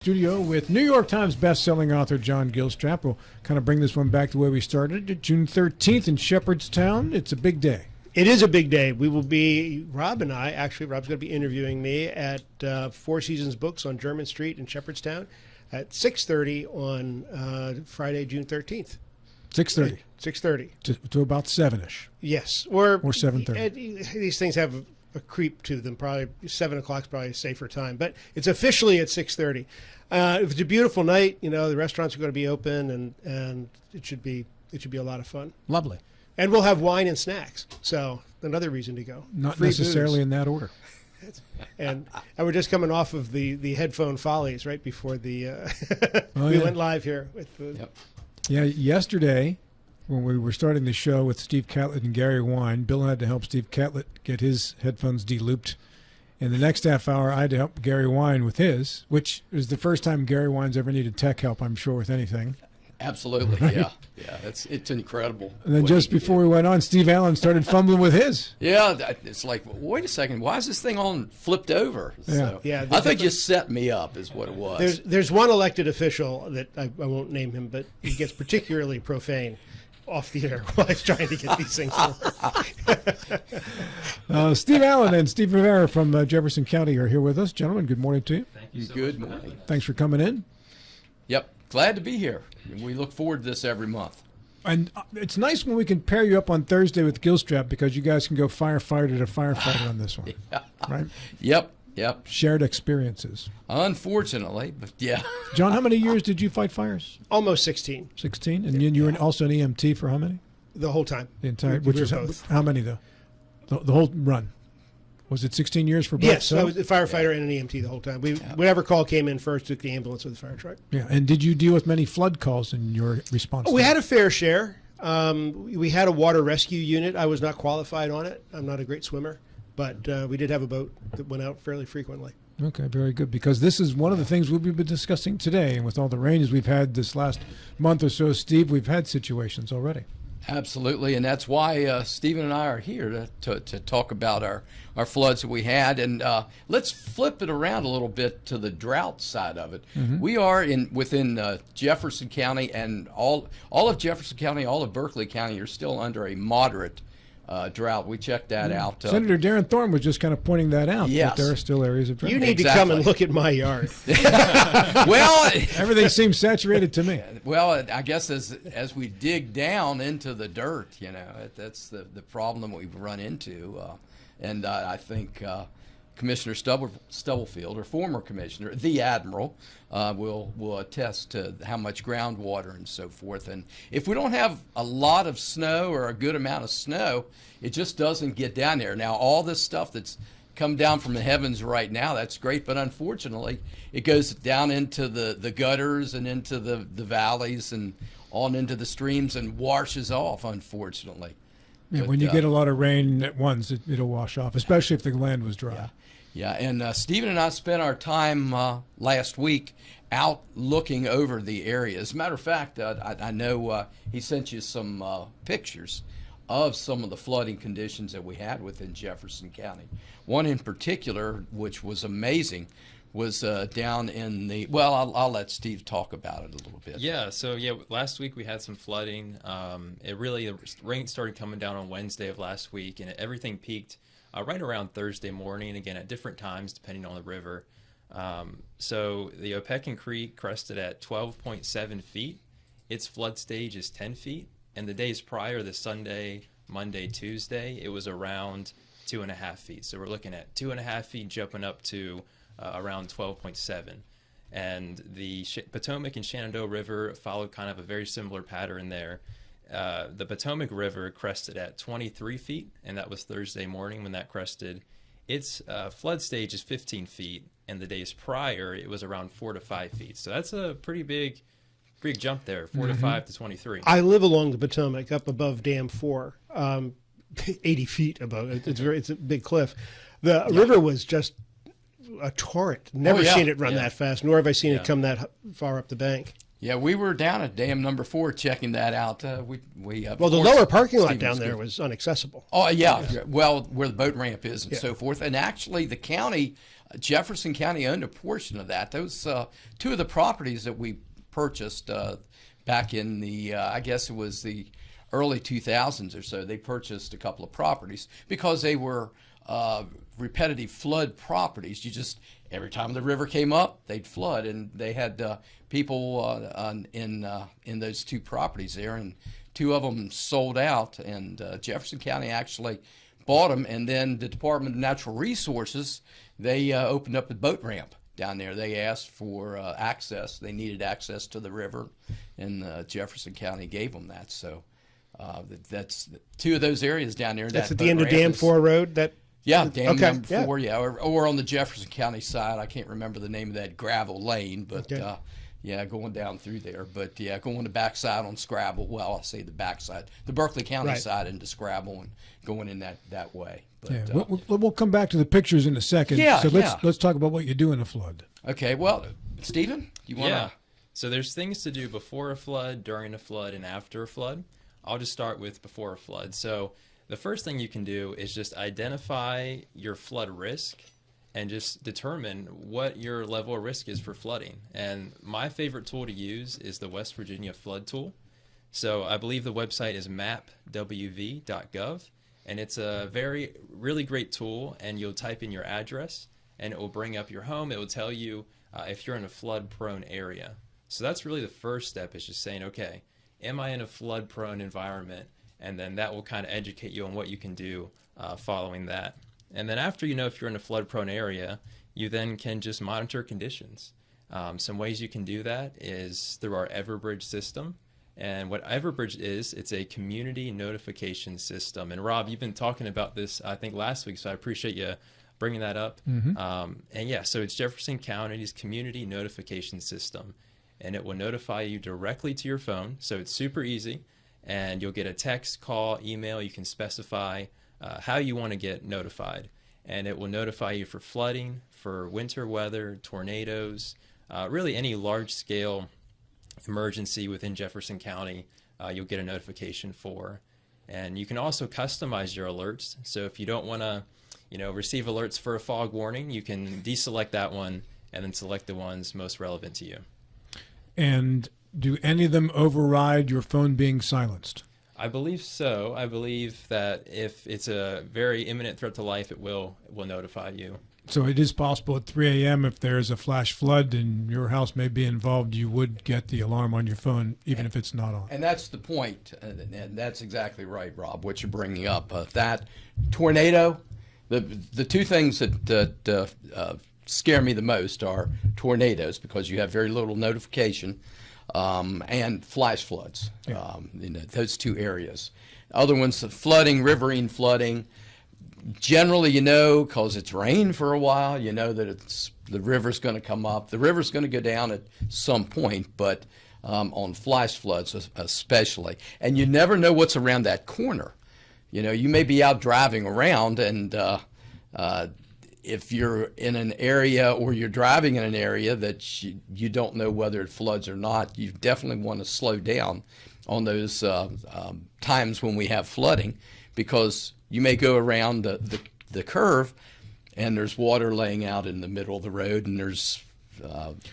Studio with New York Times best-selling author John Gilstrap. We'll kind of bring this one back to where we started. June 13th in Shepherdstown. It's a big day. It is a big day. We will be, Rob and I, actually, Rob's going to be interviewing me at Four Seasons Books on German Street in Shepherdstown at 6:30 on Friday, June 13th. 6:30. 6:30. To about 7-ish. Yes. Or 7:30. These things have a creep to them. Probably 7 o'clock is probably a safer time. But it's officially at 6:30. It's a beautiful night. You know, the restaurants are going to be open, and it should be a lot of fun. Lovely. And we'll have wine and snacks. So another reason to go. Not Free necessarily booze. in that order. And we're just coming off of the headphone follies right before the we went live here with the. Yep. Yeah, yesterday when we were starting the show with Steve Catlett and Gary Wine, Bill had to help Steve Catlett get his headphones de-looped. In the next half hour, I had to help Gary Wine with his, which is the first time Gary Wine's ever needed tech help, I'm sure, with anything. Absolutely, right? yeah. It's incredible. And then just before we went on, Steve Allen started fumbling with his. Yeah, it's like, wait a second, why is this thing on flipped over? Yeah. So, Yeah, I think you set me up, is what it was. There's one elected official that I won't name him, but he gets particularly profane off the air while he's trying to get these things to work. Steve Allen and Steve Rivera from Jefferson County are here with us. Gentlemen, good morning to you. Thank you so Good much. morning. Thanks for coming in. Yep, glad to be here. We look forward to this every month. And it's nice when we can pair you up on Thursday with Gilstrap because you guys can go firefighter to firefighter on this one, right? Yep. Shared experiences. Unfortunately, but yeah. John, how many years did you fight fires? Almost 16 16? And you were also an EMT for how many? the whole time. The entire, We which were is both. how many though? The whole run. Was it 16 years for both? Yes, so? I was a firefighter and an EMT the whole time. Whatever call came in first, took the ambulance or the fire truck. Yeah. And did you deal with many flood calls in your response? We had a fair share. We had a water rescue unit. I was not qualified on it. I'm not a great swimmer, but we did have a boat that went out fairly frequently. Okay, very good. Because this is one of the things we'll be discussing today. And with all the rains we've had this last month or so, Steve, we've had situations already. Absolutely, and that's why Stephen and I are here to talk about our floods that we had. And let's flip it around a little bit to the drought side of it. Mm-hmm. We are within Jefferson County, and all of Jefferson County, all of Berkeley County are still under a moderate drought. We checked that out. Senator Darren Thorne was just kind of pointing that out. Yes. That there are still areas of drought. You need to come and look at my yard. Well, everything seems saturated to me. Well, I guess as we dig down into the dirt, you know, that's the problem we've run into. And I think Commissioner Stubblefield, or former commissioner, the Admiral, will attest to how much groundwater and so forth. And if we don't have a lot of snow or a good amount of snow, it just doesn't get down there. Now, all this stuff that's come down from the heavens right now, that's great, but unfortunately, it goes down into the gutters and into the valleys and on into the streams and washes off, unfortunately. Yeah, But, when you get a lot of rain at once, it'll wash off, especially if the land was dry. Yeah, and Stephen and I spent our time last week out looking over the area. As a matter of fact, I know he sent you some pictures of some of the flooding conditions that we had within Jefferson County. One in particular, which was amazing, was down in the, well, I'll let Steve talk about it a little bit. Yeah, so last week we had some flooding. The rain started coming down on Wednesday of last week, and everything peaked right around Thursday morning, again at different times depending on the river. So the Opequon Creek crested at 12.7 feet. Its flood stage is 10 feet. And the days prior, the Sunday, Monday, Tuesday, it was around 2.5 feet. So we're looking at 2.5 feet jumping up to around 12.7. And the Potomac and Shenandoah River followed kind of a very similar pattern there. The Potomac River crested at 23 feet, and that was Thursday morning when that crested. Its flood stage is 15 feet, and the days prior, it was around 4 to 5 feet. So that's a pretty big jump there, 4 to 5 to 23. I live along the Potomac, up above Dam 4, 80 feet above. It's a big cliff. The river was just a torrent. Never seen it run that fast, nor have I seen it come that far up the bank. Yeah, we were down at dam number 4 checking that out. Well, the lower parking lot down there was inaccessible. Oh, yeah. Well, where the boat ramp is and so forth. And actually, the county Jefferson County owned a portion of that. Those two of the properties that we purchased back in the, I guess it was the early 2000s or so. They purchased a couple of properties because they were repetitive flood properties. You just, every time the river came up, they'd flood, and they had people in those two properties there, and two of them sold out, and Jefferson County actually bought them, and then the Department of Natural Resources, they opened up a boat ramp down there. They asked for access. They needed access to the river, and Jefferson County gave them that. So that's two of those areas down there. That's at the end of Dam 4 Road? Yeah, Dam number 4, yeah. Or on the Jefferson County side, I can't remember the name of that gravel lane, but yeah, going down through there. But yeah, going the backside on Scrabble. Well, I'll say the backside, the Berkeley County side into Scrabble, and going in that way. But, yeah, we'll come back to the pictures in a second. Yeah, so let's talk about what you do in a flood. Okay, well, Stephen, you want to? Yeah. So there's things to do before a flood, during a flood, and after a flood. I'll just start with before a flood. So the first thing you can do is just identify your flood risk and just determine what your level of risk is for flooding. And my favorite tool to use is the West Virginia Flood Tool. So I believe the website is mapwv.gov, and it's a really great tool, and you'll type in your address and it will bring up your home. It will tell you if you're in a flood prone area. So that's really the first step, is just saying, okay, am I in a flood prone environment? And then that will kind of educate you on what you can do following that. And then after you know if you're in a flood prone area, you then can just monitor conditions. Some ways you can do that is through our Everbridge system. And what Everbridge is, it's a community notification system. And Rob, you've been talking about this, I think, last week, so I appreciate you bringing that up. Mm-hmm. And yeah, so it's Jefferson County's community notification system. And it will notify you directly to your phone. So it's super easy. And you'll get a text, call, email. You can specify how you want to get notified. And it will notify you for flooding, for winter weather, tornadoes, really any large-scale emergency within Jefferson County, you'll get a notification for. And you can also customize your alerts. So if you don't want to, receive alerts for a fog warning, you can deselect that one and then select the ones most relevant to you. And do any of them override your phone being silenced? I believe so. I believe that if it's a very imminent threat to life, it will notify you. So it is possible at 3 a.m. if there's a flash flood and your house may be involved, you would get the alarm on your phone even if it's not on. And that's the point, and that's exactly right, Rob, what you're bringing up. That tornado, the two things that scare me the most are tornadoes, because you have very little notification, and flash floods, those two areas. Other ones, flooding, riverine flooding. Generally, because it's rained for a while, that the river's going to come up. The river's going to go down at some point, but on flash floods especially. And you never know what's around that corner. You may be out driving around, and if you're in an area or you're driving in an area that you don't know whether it floods or not, you definitely want to slow down on those times when we have flooding, because you may go around the curve and there's water laying out in the middle of the road, and there's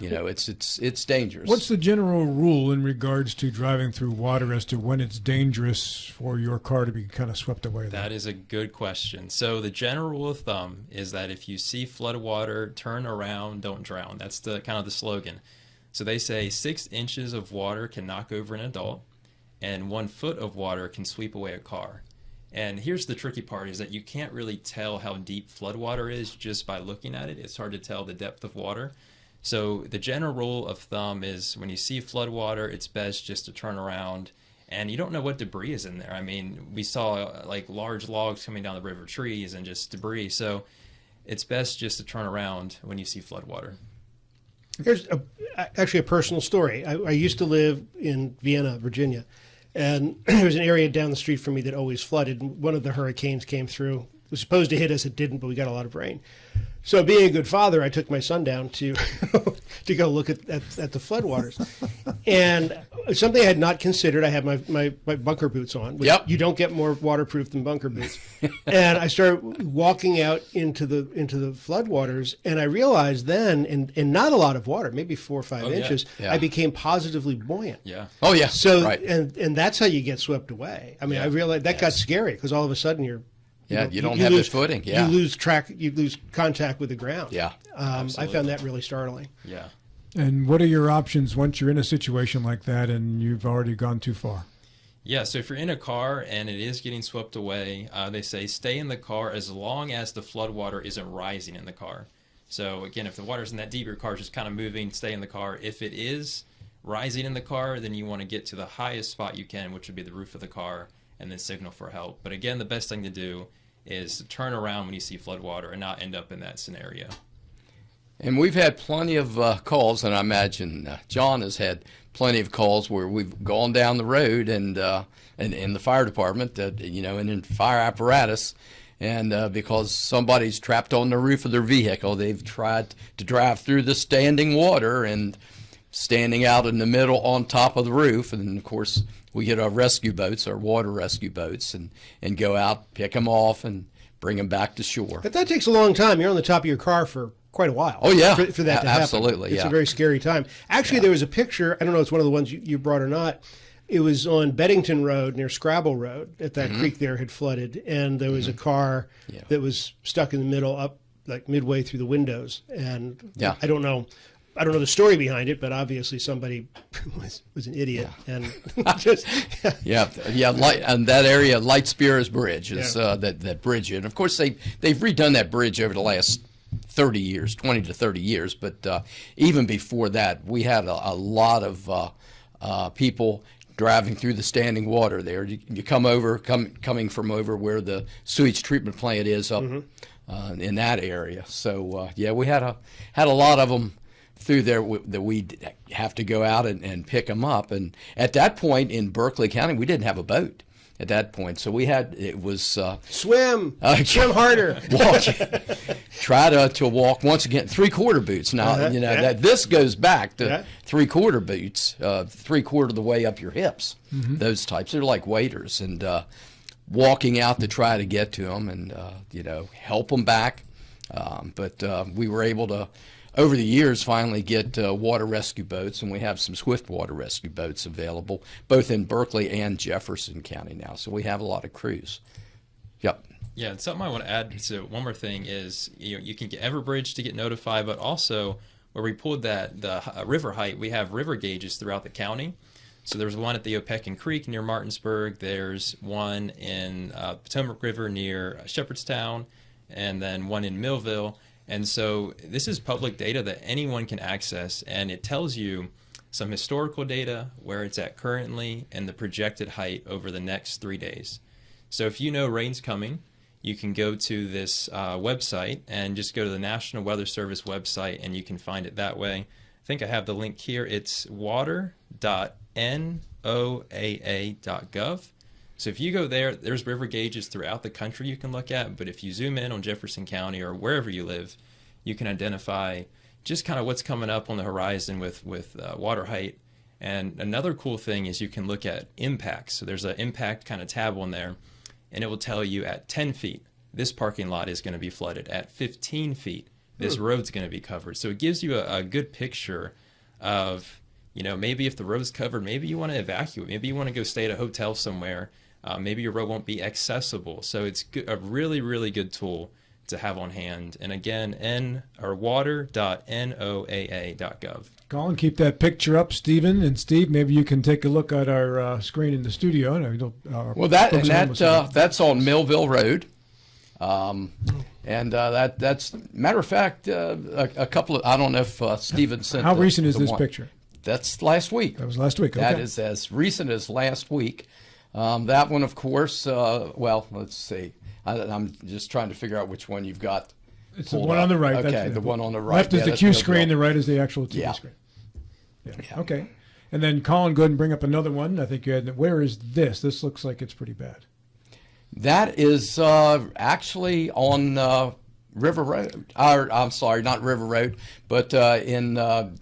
it's dangerous. What's the general rule in regards to driving through water as to when it's dangerous for your car to be kind of swept away? That is a good question. So the general rule of thumb is that if you see flood water, turn around, don't drown. That's the kind of the slogan. So they say 6 inches of water can knock over an adult, and 1 foot of water can sweep away a car. And here's the tricky part, is that you can't really tell how deep floodwater is just by looking at it. It's hard to tell the depth of water. So the general rule of thumb is when you see floodwater, it's best just to turn around, and you don't know what debris is in there. I mean, we saw like large logs coming down the river, trees, and just debris. So it's best just to turn around when you see floodwater. Here's actually a personal story. I used to live in Vienna, Virginia. And there was an area down the street from me that always flooded. And one of the hurricanes came through. It was supposed to hit us. It didn't, but we got a lot of rain. So, being a good father, I took my son down to to go look at the floodwaters, and something I had not considered. I had my bunker boots on. Which Yep. You don't get more waterproof than bunker boots. And I started walking out into the floodwaters, and I realized then, in not a lot of water, maybe 4 or 5 inches, Yeah. I became positively buoyant. Yeah. Oh yeah. So, right. and that's how you get swept away. I mean, I realized that got scary because all of a sudden you don't have the footing. Yeah. You lose contact with the ground. Yeah. I found that really startling. Yeah. And what are your options once you're in a situation like that and you've already gone too far? Yeah, so if you're in a car and it is getting swept away, they say stay in the car as long as the flood water isn't rising in the car. So again, if the water isn't that deep, your car's just kind of moving, stay in the car. If it is rising in the car, then you want to get to the highest spot you can, which would be the roof of the car, and then signal for help. But again, the best thing to do is to turn around when you see flood water and not end up in that scenario. And we've had plenty of calls, and I imagine John has had plenty of calls where we've gone down the road and in the fire department, and in fire apparatus, and because somebody's trapped on the roof of their vehicle, they've tried to drive through the standing water and standing out in the middle on top of the roof, and of course we get our rescue boats, our water rescue boats, and go out, pick them off, and bring them back to shore. But that takes a long time. You're on the top of your car for quite a while. Oh, yeah. For that to happen. Absolutely, It's yeah. a very scary time. Actually, there was a picture. I don't know if it's one of the ones you brought or not. It was on Beddington Road near Scrabble Road. At that creek there had flooded, and there was a car that was stuck in the middle, up like midway through the windows. And I don't know the story behind it, but obviously somebody was an idiot and just and that area, Light Spears Bridge is that bridge, and of course they've redone that bridge over the last 30 years, 20 to 30 years, but even before that, we had a lot of people driving through the standing water there. You come over, coming from over where the sewage treatment plant is up in that area. So we had a lot of them through there that we have to go out and pick them up. And at that point in Berkeley County, we didn't have a boat at that point, so swim harder. Try to walk once again 3/4 boots. Now that this goes back to 3/4 boots, 3/4 of the way up your hips. Those types, they're like waders, and walking out to try to get to them and help them back. But we were able to, over the years, finally get water rescue boats, and we have some swift water rescue boats available, both in Berkeley and Jefferson County now. So we have a lot of crews. Yep. Yeah, and something I want to add to one more thing is you can get Everbridge to get notified, but also where we pulled the river height, we have river gauges throughout the county. So there's one at the Opequon Creek near Martinsburg. There's one in Potomac River near Shepherdstown, and then one in Millville. And so this is public data that anyone can access, and it tells you some historical data, where it's at currently, and the projected height over the next 3 days. So if you know rain's coming, you can go to this website and just go to the National Weather Service website, and you can find it that way. I think I have the link here. It's water.noaa.gov. So if you go there, there's river gauges throughout the country you can look at, but if you zoom in on Jefferson County or wherever you live, you can identify just kind of what's coming up on the horizon with water height. And another cool thing is you can look at impacts. So there's an impact kind of tab on there, and it will tell you at 10 feet, this parking lot is going to be flooded. At 15 feet, this road's going to be covered. So it gives you a good picture of, maybe if the road's covered, maybe you want to evacuate. Maybe you want to go stay at a hotel somewhere. Maybe your road won't be accessible. So it's a really, really good tool to have on hand. And again, water.noaa.gov. Colin, keep that picture up, Stephen. And Steve, maybe you can take a look at our screen in the studio. That's on Millville Road. That's matter of fact, a couple of, I don't know if Stephen sent. How recent is this one. picture? That's last week. That was last week. Okay. That is as recent as last week. That one, of course. Let's see. I'm just trying to figure out which one you've got. It's the one on the right. Okay, the one on the right. Left is the Q screen, the right is the actual TV screen. Yeah. Okay. And then Colin, go ahead and bring up another one. I think you had. Where is this? This looks like it's pretty bad. That is actually on River Road. Or, I'm sorry, not River Road, but in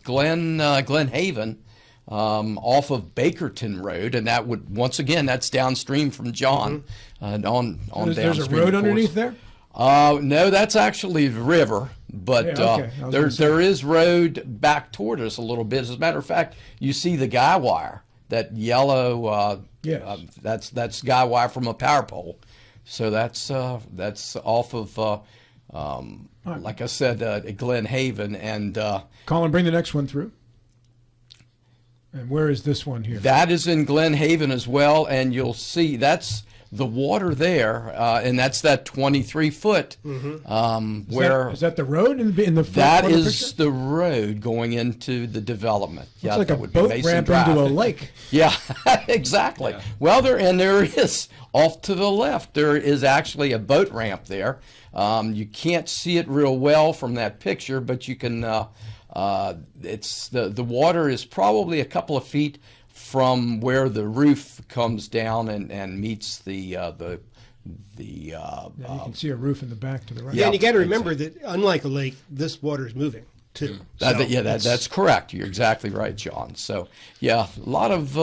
Glen Haven, off of Bakerton Road, and that would once again that's downstream from John. On There's a downstream, road of course. underneath there? No, that's actually the river, but Yeah, okay. I was gonna say. there is road back toward us a little bit. As a matter of fact, you see the guy wire, that yellow. Yes. That's guy wire from a power pole. So that's off of like I said, Glen Haven, and Colin, bring the next one through. And where is this one here? that is in Glen Haven as well. And you'll see that's the water there, and that's that 23-foot where Is that the road in the front that part of the is picture? the road going into the development. It's Yeah, like that a would be boat Mason ramp Drive. into a lake. Yeah, exactly. Yeah. Well, there is off to the left. There is actually a boat ramp there. You can't see it real well from that picture, but you can. It's the water is probably a couple of feet from where the roof comes down and meets the. Yeah, you can see a roof in the back to the right. Yeah, and you got to remember that unlike a lake, this water is moving too. So That's correct. You're exactly right, John. So yeah, a lot of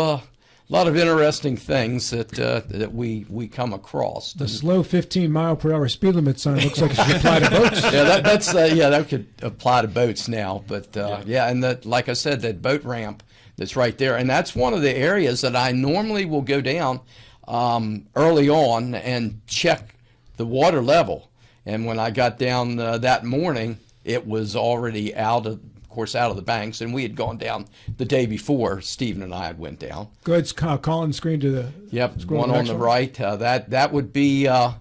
interesting things that we come across. The slow 15-mile-per-hour speed limit sign looks like it should apply to boats. Yeah, that could apply to boats now. But and like I said, that boat ramp that's right there, and that's one of the areas that I normally will go down early on and check the water level. And when I got down that morning, it was already out of the banks, and we had gone down the day before. Stephen and I went down. Go ahead, Colin, screen to the. Yep, scroll one to on next the right. That would be, I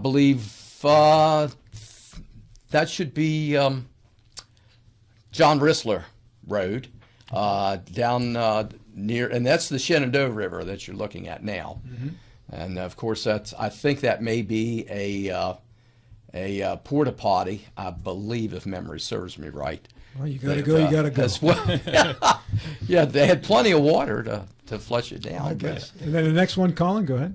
believe, that should be John Rissler Road down near, and that's the Shenandoah River that you're looking at now. And of course, I think that may be a porta potty, I believe, if memory serves me right. Well, you got to go. You got to go. As well. Yeah, they had plenty of water to flush it down. I guess. And then the next one, Colin, go ahead.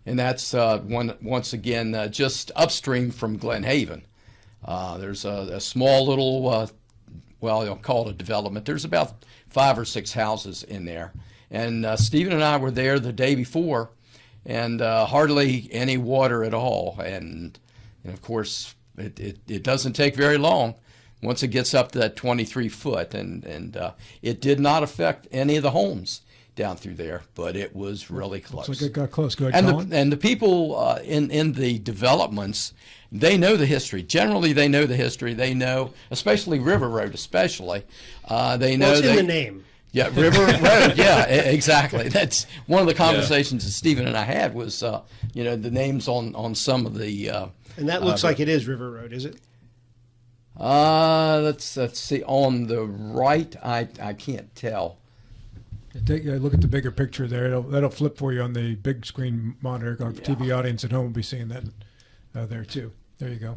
And that's once again just upstream from Glen Haven. There's a small little, well, you'll call it a development. There's about 5 or 6 houses in there. And Stephen and I were there the day before, and hardly any water at all. And of course, it doesn't take very long once it gets up to that 23 foot. And it did not affect any of the homes down through there, but it was really close. Looks like it got close. Go ahead, Colin. And the people in the developments, they know the history. Generally, they know the history. They know, especially River Road, especially. They know Well, it's in the name. Yeah, River Road. Yeah, exactly. That's one of the conversations that Stephen and I had was, the names on some of the. And that looks like it is River Road, is it? Let's see. On the right, I can't tell. Take a look at the bigger picture there. That'll flip for you on the big screen monitor. Our TV audience at home will be seeing that there too. There you go.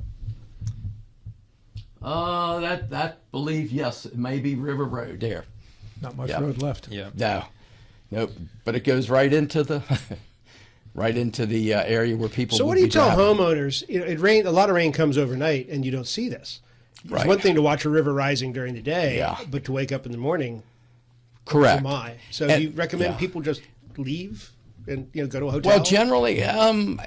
That believe yes, it may be River Road there. Not much Yeah. road left. Yeah. No, nope. But it goes right into the area where people. So would what do you be tell driving. homeowners? It rain. A lot of rain comes overnight, and you don't see this. It's Right. one thing to watch a river rising during the day, Yeah. but to wake up in the morning, Correct. oh my. So And- do you recommend yeah. people just leave and go to a hotel? Well, generally, and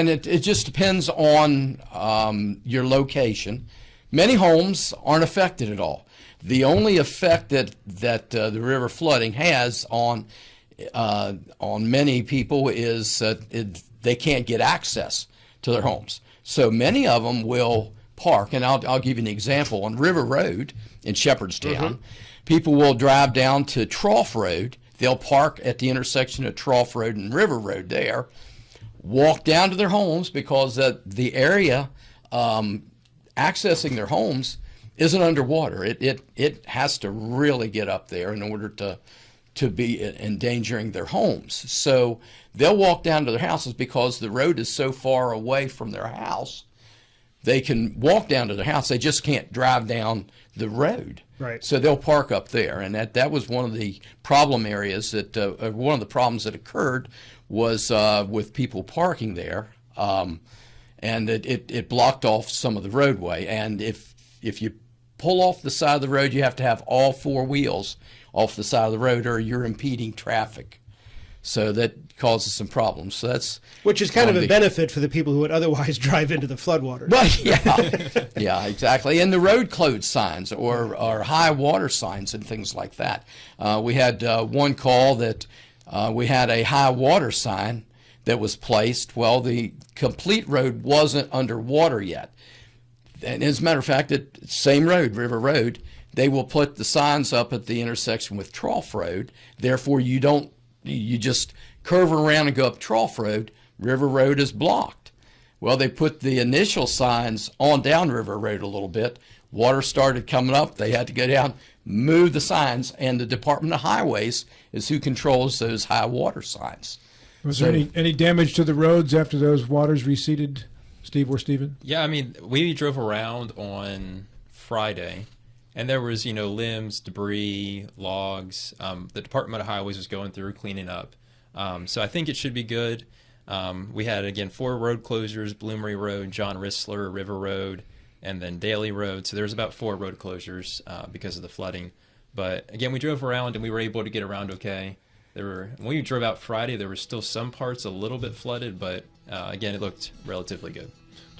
it just depends on your location. Many homes aren't affected at all. The only effect that the river flooding has on many people is they can't get access to their homes. So many of them will park, and I'll give you an example. On River Road in Shepherdstown, people will drive down to Trough Road. They'll park at the intersection of Trough Road and River Road there, walk down to their homes because the area accessing their homes isn't underwater. It has to really get up there in order to be endangering their homes. So they'll walk down to their houses because the road is so far away from their house. They can walk down to their house. They just can't drive down the road. Right. So they'll park up there, and that was one of the problem areas that one of the problems that occurred was with people parking there. and it blocked off some of the roadway. And if you pull off the side of the road, you have to have all four wheels off the side of the road, or you're impeding traffic. So that causes some problems. So that's which is kind of a benefit for the people who would otherwise drive into the floodwater. Right? Yeah, yeah, exactly. And the road closed signs or high water signs and things like that. We had one call that we had a high water sign that was placed. Well, the complete road wasn't underwater yet. And as a matter of fact, that same road, River Road, they will put the signs up at the intersection with Trough Road. Therefore, you just curve around and go up Trough Road. River Road is blocked. Well, they put the initial signs on down River Road a little bit. Water started coming up. They had to go down, move the signs, and the Department of Highways is who controls those high water signs. Was there any damage to the roads after those waters receded, Steve or Stephen? Yeah, I mean, we drove around on Friday, and there was, limbs, debris, logs. The Department of Highways was going through cleaning up. So I think it should be good. We had, again, 4 road closures: Bloomery Road, John Rissler, River Road, and then Daly Road. So there was about 4 road closures because of the flooding. But again, we drove around and we were able to get around okay. When we drove out Friday, there were still some parts a little bit flooded, but again, it looked relatively good.